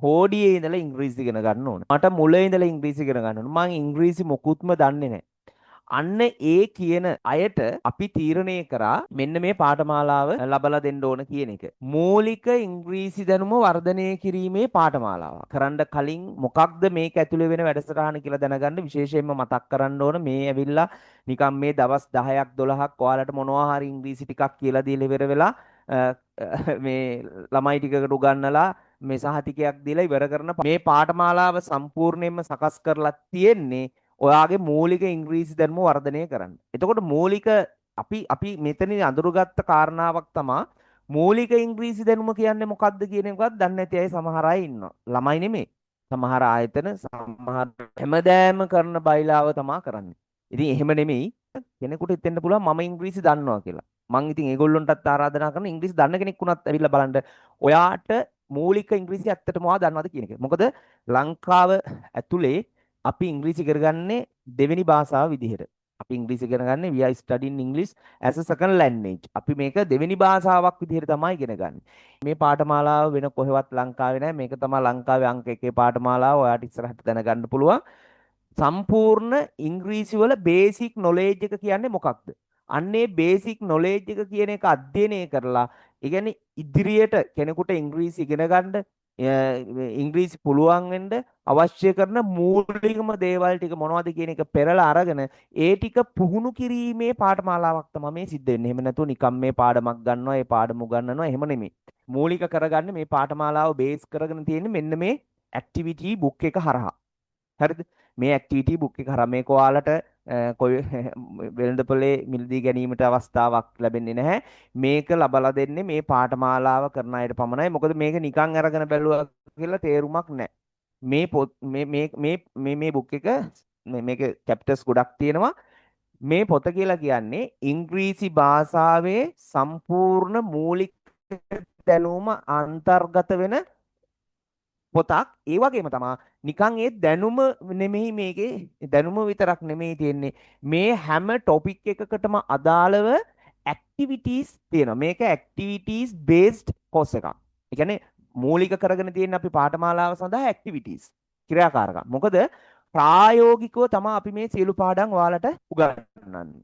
හෝඩියේ ඉඳලා ඉංග්‍රීසි ඉගෙන ගන්න ඕන. මට මුලින් ඉඳලා ඉංග්‍රීසි ඉගෙන ගන්න ඕන. මම ඉංග්‍රීසි මොකුත්ම දන්නේ නැහැ. අන්න ඒ කියන අයට අපි තීරණය කරා මෙන්න මේ පාඨමාලාව ලබලා දෙන්න ඕන කියන එක. මූලික ඉංග්‍රීසි දැනුම වර්ධනය කිරීමේ පාඨමාලාව. කරන්න කලින් මොකක්ද මේක ඇතුලේ වෙන වැඩසටහන කියලා දැනගන්න විශේෂයෙන්ම මතක් කරන්න ඕන මේ ඇවිල්ලා නිකම් මේ දවස් 10ක් 12ක් ඔයාලට මොනවා හරි ඉංග්‍රීසි ටිකක් කියලා දීලා ඉවර වෙලා මේ ළමයි ටිකකට උගන්වලා මේ සහතිකයක් දීලා ඉවර කරන මේ පාඨමාලාව සම්පූර්ණයෙන්ම සකස් කරලා තියෙන්නේ ඔයාගේ මූලික ඉංග්‍රීසි දැනුම වර්ධනය කරන්න. එතකොට මූලික අපි මෙතනින් අඳුරගත්ත කාරණාවක් තමයි මූලික ඉංග්‍රීසි දැනුම කියන්නේ මොකක්ද කියන එකවත් දන්නේ නැති අය සමහර අය ඉන්නවා. ළමයි නෙමෙයි. සමහර ආයතන සමහර හැමදාම කරන බයිලාව තමයි කරන්නේ. ඉතින් එහෙම නෙමෙයි කෙනෙකුට හිතෙන්න පුළුවන් මම ඉංග්‍රීසි දන්නවා කියලා. මං ඉතින් ඒගොල්ලොන්ටත් ආරාධනා කරන ඉංග්‍රීසි දන්න කෙනෙක් වුණත් ඇවිල්ලා බලන්න. ඔයාට මූලික ඉංග්‍රීසි ඇත්තටම ඔයා දන්නවද කියන එක. මොකද ලංකාව ඇතුලේ අපි ඉංග්‍රීසි ඉගෙන ගන්නේ දෙවෙනි භාෂාව විදිහට. අපි ඉංග්‍රීසි ඉගෙන ගන්නේ we are studying English as a second language. අපි මේක දෙවෙනි භාෂාවක් විදිහට තමයි ඉගෙන ගන්න. මේ පාඨමාලාව වෙන කොහෙවත් ලංකාවේ නැහැ. මේක තමයි ලංකාවේ අංක 1 පාඨමාලාව. ඔයාට ඉස්සරහට දැනගන්න පුළුවන්. සම්පූර්ණ ඉංග්‍රීසි වල බේසික් නොලෙජ් එක කියන්නේ මොකක්ද? අන්නේ බේසික් නොලෙජ් එක කියන එක අධ්‍යයනය කරලා, ඒ කියන්නේ ඉදිරියට කෙනෙකුට ඉංග්‍රීසි ඉගෙන ගන්න ඉංග්‍රීසි පුළුවන් වෙන්න අවශ්‍ය කරන මූලිකම දේවල් ටික මොනවද කියන එක පෙරලා අරගෙන ඒ ටික පුහුණු කිරීමේ පාඨමාලාවක් තමයි මේ සිද්ධ වෙන්නේ. එහෙම නැතුව නිකම් මේ පාඩමක් ගන්නවා, ඒ පාඩම උගන්වනවා එහෙම නෙමෙයි. මූලික කරගන්නේ මේ පාඨමාලාව බේස් කරගෙන තියෙන්නේ මෙන්න මේ ඇක්ටිවිටි බුක් එක හරහා. හරිද? මේ ඇක්ටිවිටි බුක් එක හරහා මේක ඔයාලට කොයි වෙළඳපොලේ මිලදී ගැනීමට අවස්ථාවක් ලැබෙන්නේ නැහැ. මේක ලබලා දෙන්නේ මේ පාඨමාලාව කරන අයට පමණයි. මොකද මේක නිකන් අරගෙන බැලුවා කියලා තේරුමක් නැහැ. මේ පොත් මේ බුක් එක මේක චැප්ටර්ස් ගොඩක් තියෙනවා. මේ පොත කියලා කියන්නේ ඉංග්‍රීසි භාෂාවේ සම්පූර්ණ මූලික දැනුම අන්තර්ගත වෙන පොතක්. ඒ වගේම තමයි නිකන් ඒ දැනුම නෙමෙයි, මේකේ දැනුම විතරක් නෙමෙයි තියෙන්නේ. මේ හැම ටොපික් එකකටම අදාළව ඇක්ටිවිටීස් තියෙනවා. මේක ඇක්ටිවිටීස් බේස්ඩ් කෝස් එකක්. ඒ කියන්නේ මූලික කරගෙන තියෙන අපි පාඨමාලාව සඳහා ඇක්ටිවිටීස් ක්‍රියාකාරකම්. මොකද ප්‍රායෝගිකව තමයි අපි මේ සියලු පාඩම් ඔයාලට උගන්වන්නේ.